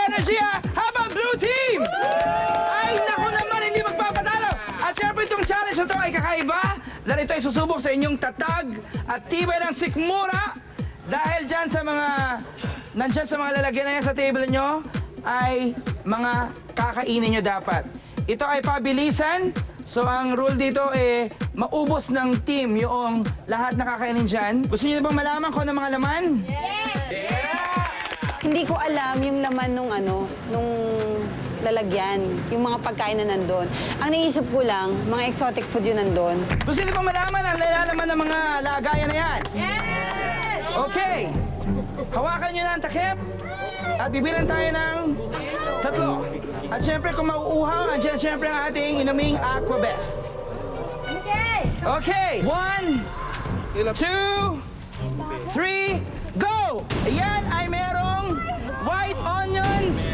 energy ha! Habang blue team! Ay, naku naman, hindi magpapatalo! At syempre itong challenge na to ay kakaiba dahil ito ay susubok sa inyong tatag at tibay ng sikmura dahil dyan sa mga nandyan sa mga lalagyan na yan sa table nyo ay mga kakainin nyo dapat. Ito ay pabilisan. So, ang rule dito eh, maubos ng team yung lahat na kakainin dyan. Gusto niyo na bang malaman kung ano mga laman? Hindi ko alam yung laman nung lalagyan, yung mga pagkain na nandun. Ang naisip ko lang, mga exotic food yun nandun. Gusto niyo bang malaman ang lalaman ng mga lagayan na yan? Yes! Okay. Hawakan niyo na ang takip at bibilang tayo ng 3. At syempre kung mauuhaw, andyan syempre ang ating inuming Aqua Best. Okay. 1, 2, 3, go! Ayan ay merong white onions,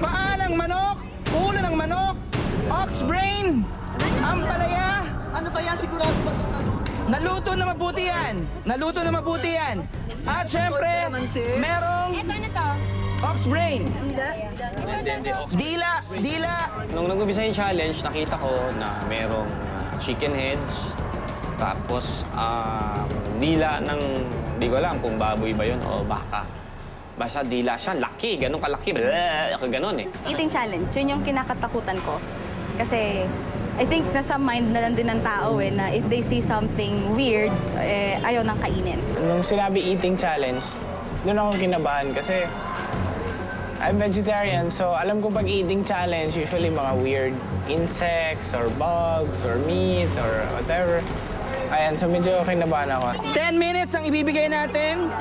paa ng manok, ulo ng manok, ox brain, ampalaya. Ano ba yan? Sigurado ba? Naluto na mabuti yan. Naluto na mabuti yan. At syempre, merong Ito na to. ox brain. Dila, dila. Nung nag-umpisa yung challenge, nakita ko na merong chicken heads, tapos dila ng, di ko alam kung baboy ba yun o baka. Basta dila siya, laki, ganun kalaki, ganun eh. Eating challenge, yun yung kinakatakutan ko. Kasi I think nasa mind na lang din ng tao na if they see something weird, ayaw nang kainin. Nung sinabi eating challenge, doon ako kinabahan kasi I'm vegetarian, so alam ko pag eating challenge, usually mga weird insects or bugs or meat or whatever. Ayan, so medyo kinabahan ako. 10 minutes ang ibibigay natin.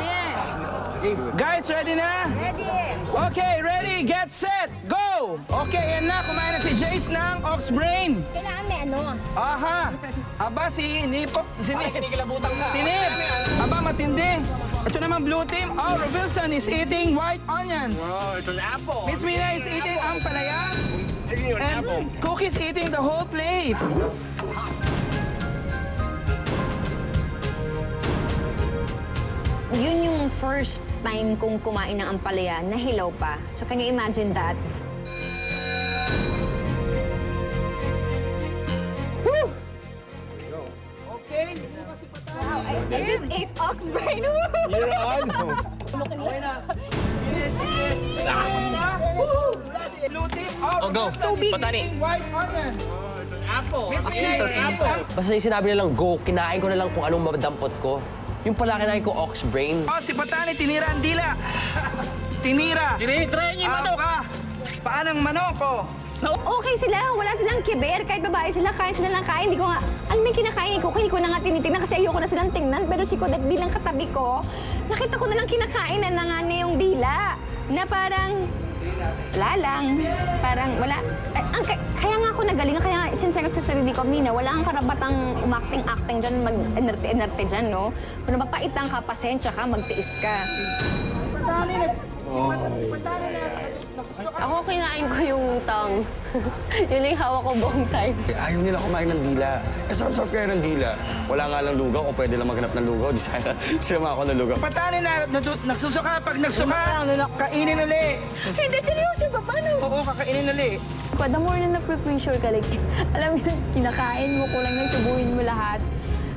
Guys, ready na? Ready. Okay, ready, get set, go! Okay, yan na, kumain na si Jace ng ox brain. Kailangan may ano. Aha! Aba, si Nips. Si Nips. Aba, matindi. Ito naman blue team. Oh, Robilson is eating white onions. Oh, it's an apple. Miss Mina is eating ampalaya. And Cookie's eating the whole plate. Yun yung first time kong kumain ng ampalaya na hilaw pa. So can you imagine that? Okay. I just ate ox brain. You're on! Blue team. Oh, go. Tubig. Patani. White onions. Miss Mina is eating Basta yung sinabi nilang go, kinain ko na lang kung anong madampot ko. Yung pala kinain ko ox brain. Oh, si Patani, tinira ang dila. Tinira. Try niyo yung manok. Paa ng manok, oh. Okay sila, wala silang kiber. Kahit babae sila, kain sila lang kain. Hindi ko nga, ang may kinakain ko, hindi ko na nga tinitingnan kasi ayoko na silang tingnan. Pero si Kudet bilang katabi ko, nakita ko na lang kinakain na nga na yung dila. Na parang, wala lang. Parang wala. Kaya nga ako nagaling, kaya nga since sa sarili ko, Mina, wala kang karapatang umakting-acting dyan, mag-enerte-enerte dyan, no? Kung napapaitang ka, pasensya ka, magtiis ka. Ako kinain ko yung tang. Yun yung hawak ko buong time. Ayaw nila kumain ng dila. Sarap-sarap kaya ng dila. Wala nga lang lugaw, o pwede lang maghanap ng lugaw. Di sana sila ako ng lugaw. Patani na nagsusuka. Pag nagsuka, kainin uli. Hindi, seryoso pa, paano? Oo, kakainin uli. The more na na-pressure ka, like, alam mo yun, kinakain mo, kulang na subuhin mo lahat,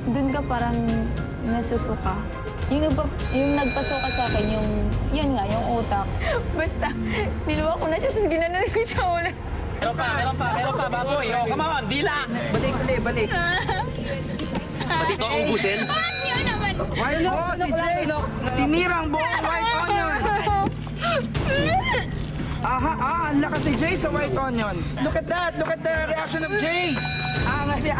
dun ka parang nasusuka. Yung nagpasuka sa akin, yun nga, yung utak. Basta, niluwa ko na siya, tapos ginanon ko siya ulit. Meron pa, baboy. Oh, come on, dila. Balik. Pati ito ang ubusin. Yun naman. White oh, si Jace. Tinira ang buong white onion. Ang lakas ni Jace sa white onions. Look at the reaction of Jace. Angas niya,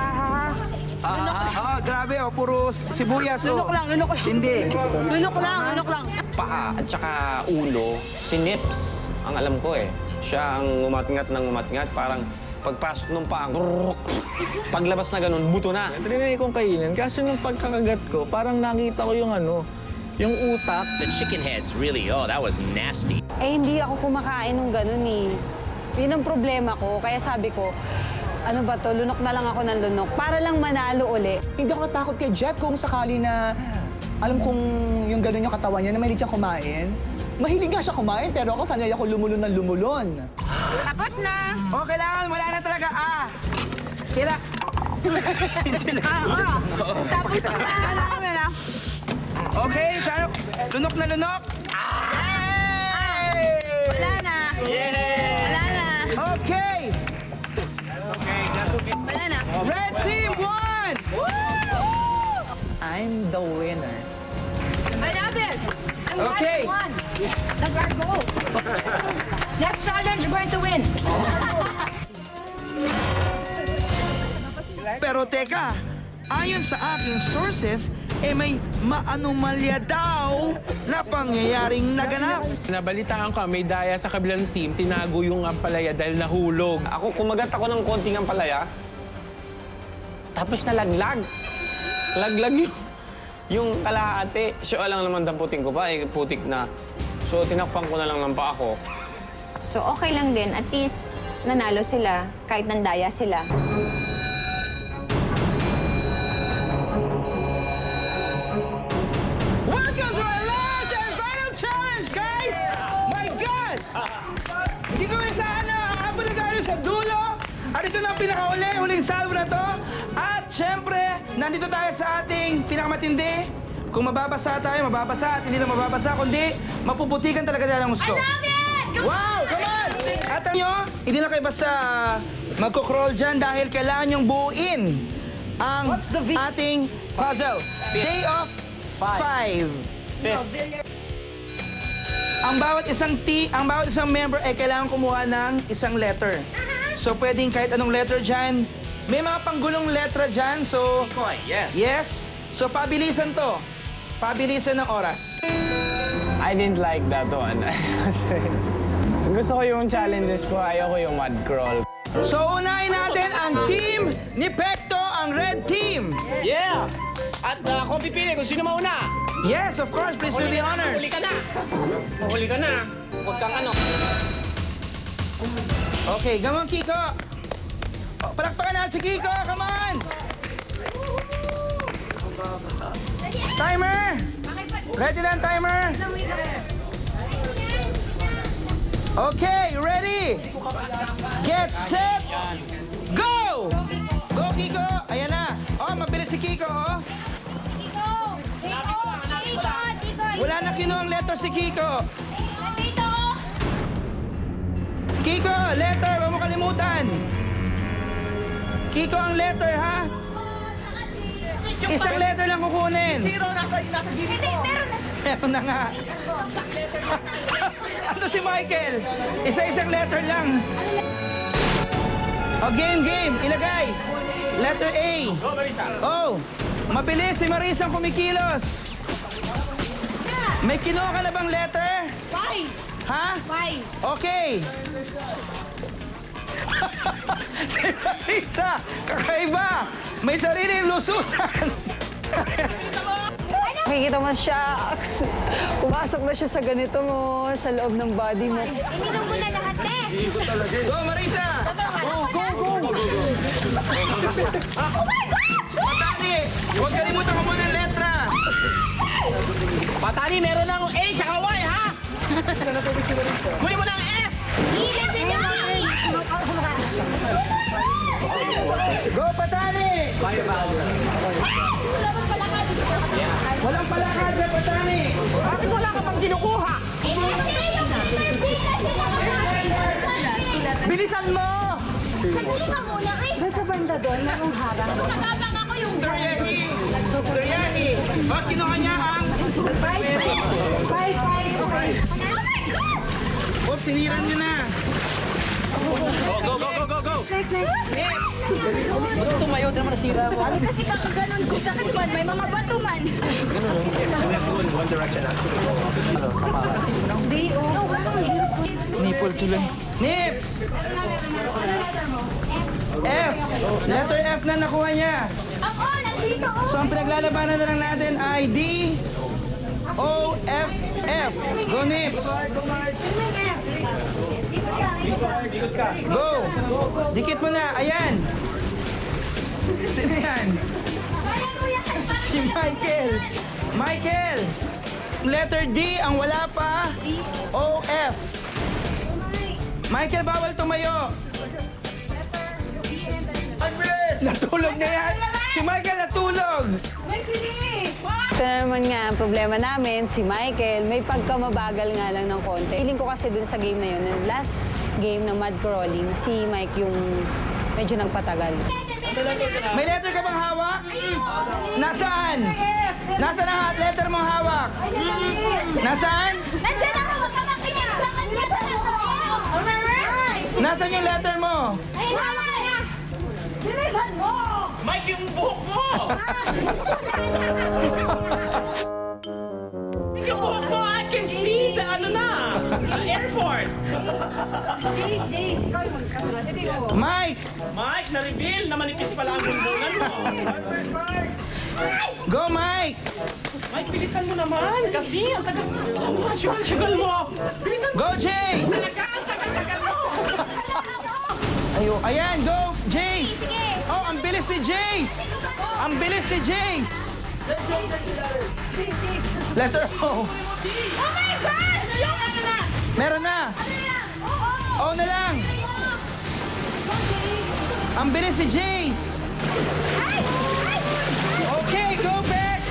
grabe, puro sibuyas. Lunok lang. Hindi. Lunok lang. Paa at saka ulo, si Nips, ang alam ko eh. Siya ang umatngat ng umatngat, parang pagpasok ng paa, paglabas na ganun, buto na. Trinay kong kainin, kasi nung pagkakagat ko, parang nakita ko yung yung utak. The chicken heads, really, oh, that was nasty. Eh, hindi ako kumakain ng ganun eh. Yun ang problema ko. Kaya sabi ko, ano ba to, lunok na lang ako ng lunok para lang manalo uli. Hindi ako natakot kay Jeff kung sakali na alam kong yung gano'n yung katawan niya na mahilig siyang kumain. Mahilig nga siya kumain, pero ako sanay ako lumulon ng lumulon. Tapos na. O, kailangan, wala na talaga. Hindi na. Tapos na. Okay, sana, lunok na lunok. Wala na. Wala na. Okay, Wala na. red team won! I'm the winner. I love it. I'm glad Okay. you won. That's our goal. Next challenge, we're going to win. Pero teka, ayon sa aking sources, may maanomalya daw na pangyayaring naganap. Nabalitaan ko, may daya sa kabilang team, tinago yung ampalaya dahil nahulog. Ako, kumagat ako ng konting ang palaya. Tapos nalaglag. Laglag yung kalahati. So, alang naman damputin ko pa, putik na. So, tinakpan ko na lang ng paa ko. So, okay lang din. At least, nanalo sila kahit nandaya sila. Welcome to our last and final challenge, guys! My God! Hindi ko may saan na aabot na tayo sa dulo. At ito na ang huling salvo na to. At syempre, nandito tayo sa ating pinakamatindi. Kung mababasa tayo, mababasa. At hindi lang mababasa, kundi mapuputikan talaga tayo ng gusto. I love it! Wow! Come on! At alam nyo, hindi na kayo basta magkocrawl dyan dahil kailangan nyong buuin ang ating puzzle. Day of 5. Ang bawat isang member ay kailangan kumuha ng isang letter. So pwedeng kahit anong letter dyan. May mga panggulong letra dyan, so... Yes. So pabilisan to. Pabilisan ng oras. I didn't like that one. Kasi gusto ko yung challenges po, ayoko yung mud crawl. So unahin natin ang team ni Pekto, ang red team. Yeah! At ako pipili kung sino mauna. Yes, of course. Please do the honors. Huli ka na! Huli ka na! Huwag kang ano. Okay, gamang Kiko. Oh, palakpakan natin si Kiko. Come on! Timer! Ready na ang timer? Okay, ready? Get set! Go! Go, Kiko! Ayan na. Oh, mabilis si Kiko, oh. Wala na kinuha ang letter si Kiko. Kiko, letter, huwag mo kalimutan. Kiko ang letter, ha? Isang letter lang kukunin. Zero, nasa gilid ko. Meron na nga. Ano si Michael? Isa-isang letter lang. O, game. Ilagay. Letter A. Oh, mabilis si Marisa ang kumikilos. May kinuha ka na bang letter? Why? Ha? Why? Okay. Si Marisa, kakaiba. May sariling lusutan. Makikita mo siya, pumasok na siya sa ganito mo, sa loob ng body mo. Ininom mo na lahat eh. Go, Marisa! Go! Oh my God! Patani, huwag kalimutan ko muna ang letra. Patani, meron ng A tsaka Y, ha? Kunin mo ng F! Ilipin niyo ang Go, Patani! Walang palakad sa Patani! Bakit wala ka pang kinukuha? Bilisan mo! Sandali ka muna eh. Nasa banda doon, merong harang. Sa tumakabang ako yung Storyahi! Bakit kinuha niya ang... Five. Oh my gosh! Oops, siniran niyo na. Go! Next. Ba't tumayo? Di naman nasira mo. Kasi kakaganon ko sa man, may mga bato man. Nipple tuloy. Nips! F! Letter F na nakuha niya. Ako, nandito ako. So ang pinaglalabanan na lang natin ay D, O, F, F. Go, Nips! Go! Dikit mo na. Ayan. Sino yan? Kaya mo yan. Si Michael. Michael! Letter D ang wala pa. O, F. Michael, bawal tumayo. Natulog na yan. Si Michael natulog. Ito na naman nga ang problema namin, si Michael, may pagkamabagal nga lang ng konti. Feeling ko kasi dun sa game na yun, yung last game ng mud crawling, si Mike yung medyo nagpatagal. May letter ka bang hawak? Nasaan? Nasaan ang letter mong hawak? Nasaan? Nandiyan ako, huwag ka makinig sa kanya sa Nasaan yung letter mo? Ay, wala na! Bilisan mo! Mike, yung buhok mo! Yung buhok mo, I can see the airport! Mike! Mike, na-reveal na manipis pala ang bundunan mo. Go, Mike! Mike, bilisan mo naman kasi ang tagal. Sugal mo. Bilisan mo. Go, Jace! Talaga, ang tagal mo. Ayan, go, Jace! Oh, ang bilis ni Jace! Ang bilis ni Jace! Letter O. Oh my gosh! Yung ano na! Meron na. Oo! O na lang. Ang bilis si Jace. Ay! Ay! Okay, go, Bex!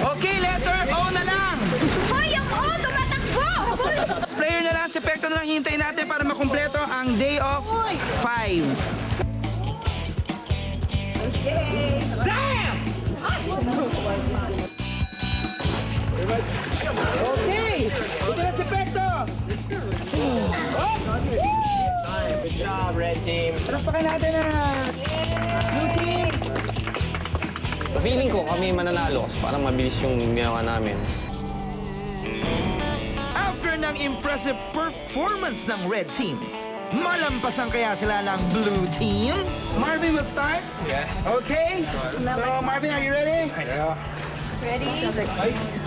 Okay, letter O na lang. Hoy, yung O! Tumatakbo! Player na lang, si Pekto na lang hintayin natin para makumpleto ang day of 5. Okay! Ito na si Pekto! Good job, Red Team. Trapakan natin ang blue team! Feeling ko kami mananalo kasi parang mabilis yung ginawa namin. After ng impressive performance ng red team, malampasan kaya sila ng blue team? Marvin will start? Yes. Okay? So, Marvin, are you ready? Ready?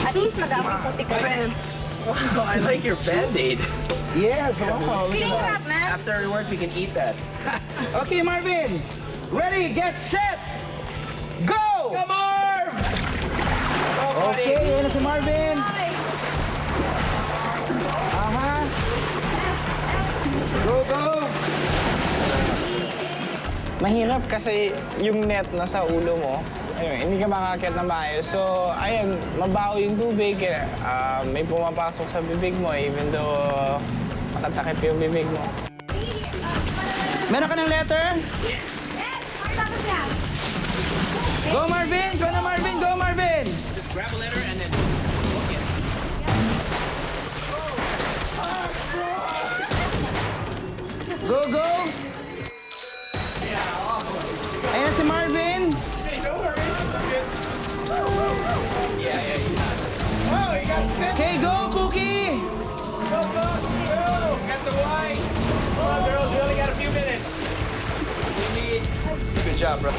At least mag-amoy puti ka. Oh, I like your Band-Aid. Yes, wow. Feeling crap, man. Afterwards, we can eat that. Okay, Marvin. Ready, get set, go! Come on! Okay, yun na si Marvin. Aha. Go, go. Mahirap kasi yung net nasa ulo mo, ayun, hindi ka makakakit ng maayos. So, ayun, mabaho yung tubig. May pumapasok sa bibig mo, even though makatakip yung bibig mo. Meron ka ng letter? Tapos yan. Go, Marvin! Go na, Marvin! Go, Marvin! Just grab a letter and then just look it. Go, go! Ayan na si Marvin. Okay, go, Cookie! Got the wine. Come on, girls, we only got a few minutes. Good job, bro.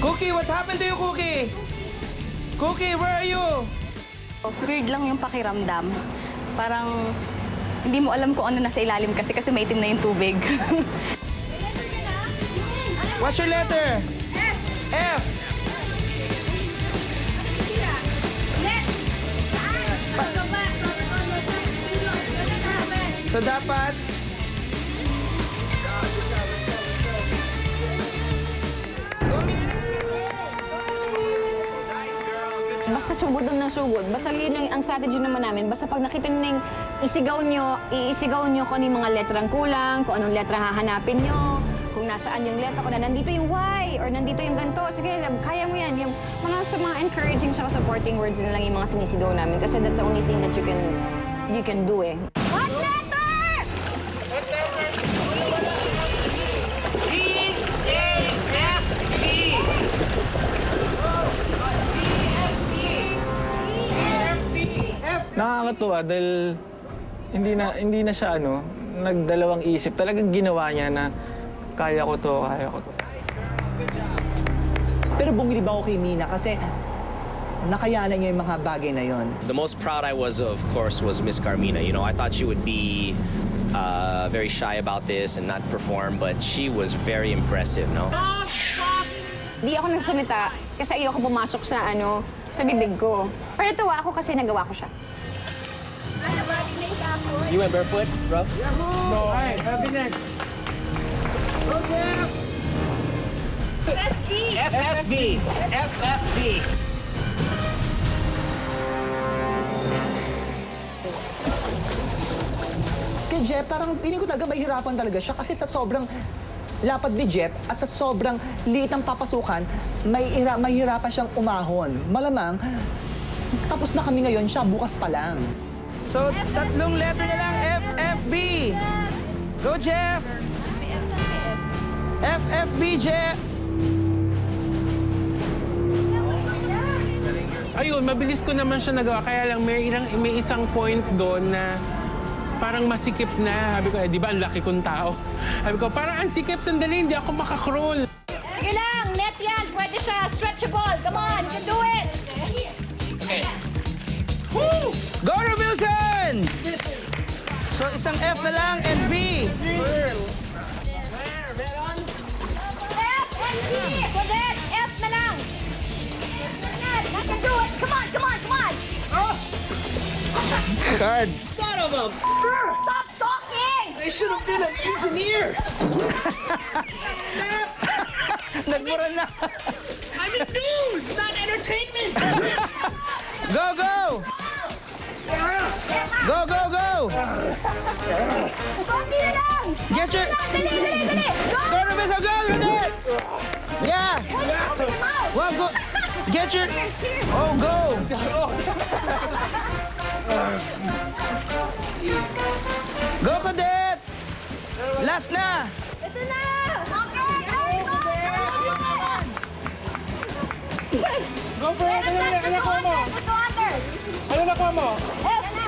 Cookie, what happened to you, Cookie? Cookie, where are you? Weird lang yung pakiramdam. Parang hindi mo alam kung ano nasa ilalim kasi maitim na yung tubig. What's your letter? F. So dapat Basta sugod lang ng sugod. Basta yun ang strategy naman namin. Basta pag nakita nyo na yung iisigaw nyo kung ano yung mga letrang kulang, kung anong letra hahanapin nyo, kung nasaan yung letra, kung na nandito yung Y, or nandito yung ganito. Sige, kaya mo yan. Yung sa mga encouraging sa supporting words na lang yung mga sinisigaw namin. Kasi that's the only thing that you can do eh. What letter? Nakakatuwa dahil hindi na siya nagdalawang isip. Talagang ginawa niya na kaya ko to. Pero bumili ba ako kay Mina kasi nakayanan niya yung mga bagay na yon. The most proud I was, of course, was Miss Carmina. You know, I thought she would be very shy about this and not perform, but she was very impressive, no? Di ako nagsalita kasi ayoko pumasok sa sa bibig ko. Pero tuwa ako kasi nagawa ko siya. You went barefoot, bro? No, hey, happy next. FFB! FFB! Kay Jeff, parang piling ko talaga mahirapan talaga siya kasi sa sobrang lapad ni Jeff at sa sobrang liit ng papasukan, mahirapan siyang umahon. Malamang, tapos na kami ngayon, siya bukas pa lang. So, 3 letter na lang, FFB. Go, Jeff! FFB, Jeff! Ayun, mabilis ko naman siya nagawa. Kaya lang may isang point doon na parang masikip na. Sabi ko, di ba, ang laki kong tao. Sabi ko, parang ang sikip, sandali, hindi ako makakroll. Sige lang, net yan. Pwede siya. Stretchable. Come on, you can do it. Okay. Woo! Go, Wilson! So, isang F na lang and B. F and B. Pwede. F na lang. You can do it. Come on, come on, come on. Cards. Son of a... Stop talking. I should have been an engineer! Nagmura na. I'm in news, not entertainment! Go, go! Go, go, go! Konti na lang. Get your... Dali, dali, dali. Go. Go, Rebecca, go, Renee! Yeah! Open your mouth. Well, go. Get your... Oh, go! Go, Cadet! Last na! Ito na. Okay. Go for it! Ano nakuha mo? Just go under. Ano nakuha mo?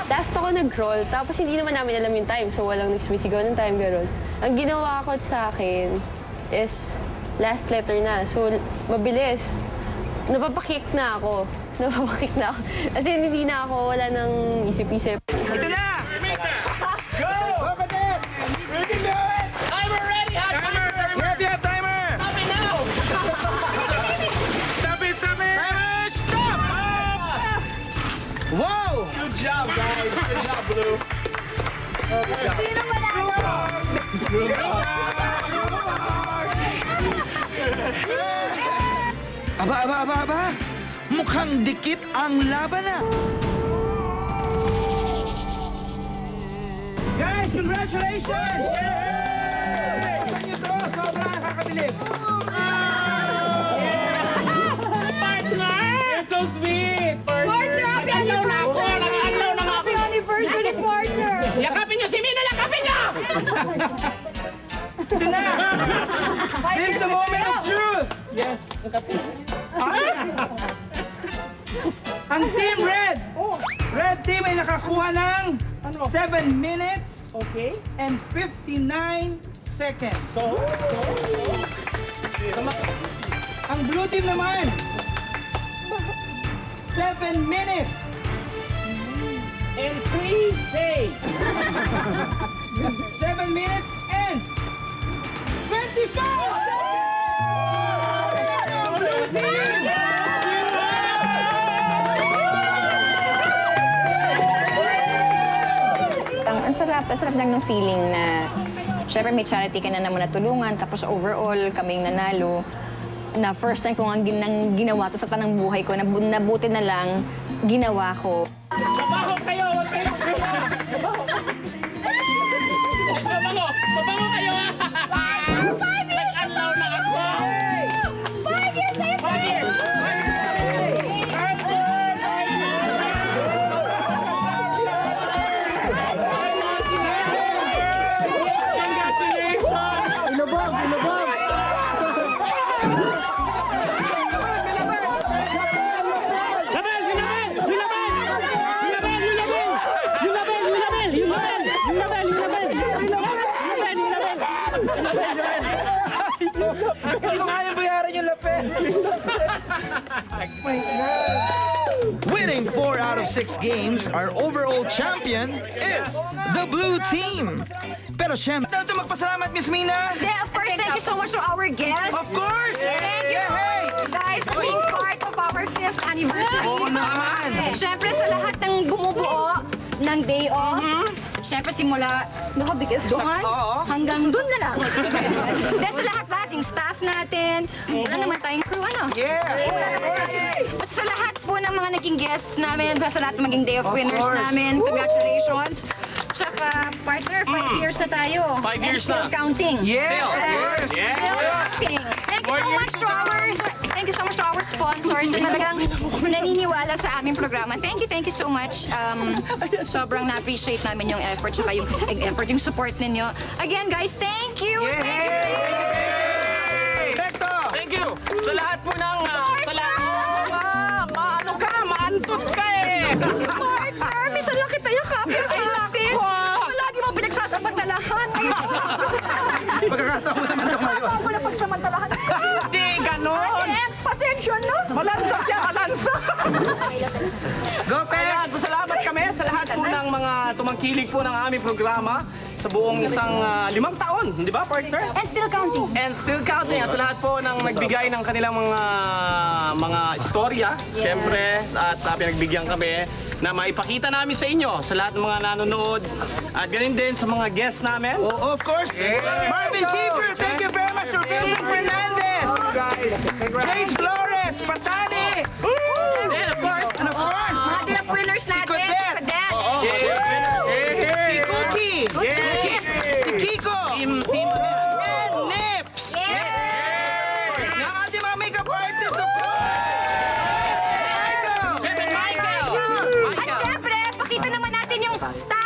Last ako nag-roll, tapos hindi naman namin alam yung time, so walang nagsumisigaw ng time, gano'n. Ang ginawa ko sa akin is last letter na, so mabilis. Napapakik na ako. Napapakik na ako. As in, hindi na ako, wala nang isip-isip. Ito na! Go! Go, Cadet! You can do it! Timer ready! Timer! Happy have timer! Stop it now! Stop it! Stop it! Timer, stop! Wow! Good job, guys! Good job, Blue! Hindi na manalo. Aba, aba, aba, aba! Mukhang dikit ang laban na! Guys, congratulations! Yay! Sa inyo to, sobrang nakakabilib. You're so sweet! Partner, happy anniversary. Nag-alaw na nga ako! Happy anniversary, partner. Yakapin niyo si Mina! Yakapin niyo! Ito na! This is the moment of truth! Yes! Ang Team Red! Red Team ay nakakuha ng 7 minutes and 59 seconds. Ang Blue Team naman, 7 minutes In 3 days! 7 minutes and 25 seconds! Blue Team! Ang sarap lang ng feeling na syempre may charity ka na naman natulungan tapos overall kaming nanalo na first time ko nga ginawa to sa tanang buhay ko, nabuti na lang ginawa ko. Mabaho kayo! Huwag kayo! Mabaho! Mabaho kayo! 5 years Nag-alaw na ako! 5 years na yun! 5 years! Hindi ko kaya bayaran yung lapel. Winning winning 4 out of 6 games, our overall champion is the blue team. Pero syempre, ito magpasalamat, Miss Mina. Yeah, of course, thank you so much to our guests. Of course! Thank you so much, guys, for being part of our 5th anniversary. Oo naman. Siyempre, sa lahat ng bumubuo ng day off, siyempre simula doon hanggang doon na lang. Dahil sa lahat yung staff natin, wala naman tayong crew, ano? Basta sa lahat po ng mga naging guests namin, sa lahat ng maging day of winners namin, congratulations. Tsaka, partner, 5 years na tayo. 5 years And still na. counting. Still. Still counting. Thank you so much to our sponsors na talagang naniniwala sa aming programa. Thank you so much. Sobrang na-appreciate namin yung effort, tsaka yung support ninyo. Again, guys, thank you. Thank you! Sa lahat po ng... sa lahat... maano ka? Maantot ka eh! Partner, minsan lang kita yung kapit sa akin. Palagi mo pinagsasamantalahan. Pagkakataon naman ito ngayon. Ako na pagsamantalahan. Hindi ganon! Pasensya na. Malansa siya, malansa! Go, Pex! Ayan, salamat kami sa lahat po ng mga tumangkilig po ng aming programa sa buong isang 5 taon, di ba, partner? And still counting. And still counting. At sa lahat po ng nagbigay ng kanilang mga istorya, syempre, at pinagbigyan kami na maipakita namin sa inyo, sa lahat ng mga nanonood. At ganun din sa mga guests namin. Oh, of course. Marvin Keeper, thank you very much to Wilson Fernandez. Jace Flores, Patani. And of course, Mga din ang winners natin. Codet. Si Cookie. Si Kiko. Team And Nips. Ang ating mga makeup artist, of course. Michael. At syempre, pakita naman natin yung staff.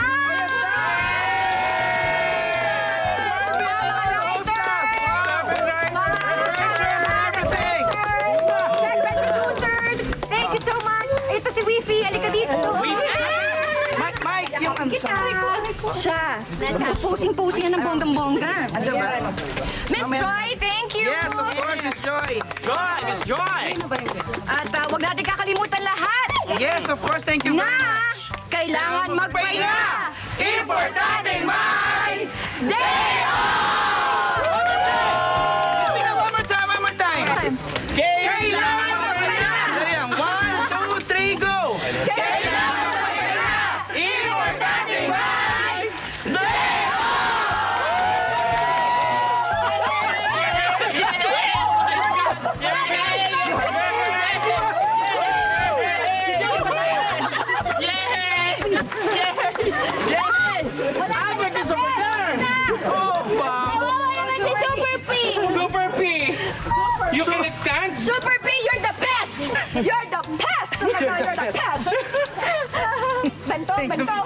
Thank you so much. Ito si Wifi. Halika dito. Mike, yung answer. Siya. Posing-posing ng bonggang-bongga. Miss Joy, thank you. Yes, of course, Miss Joy. Joy, Miss Joy. At wag natin kakalimutan lahat Yes, of course, thank you na very much. kailangan magpahinga. Importanteng may Day off! One more time. Kailangan magpahinga. Dali yan. 1, 2, 3, go. Kailangan magpahinga. Importanteng may Super P! You can stand? Super P, you're the best! You're the best! You're the best! Bento.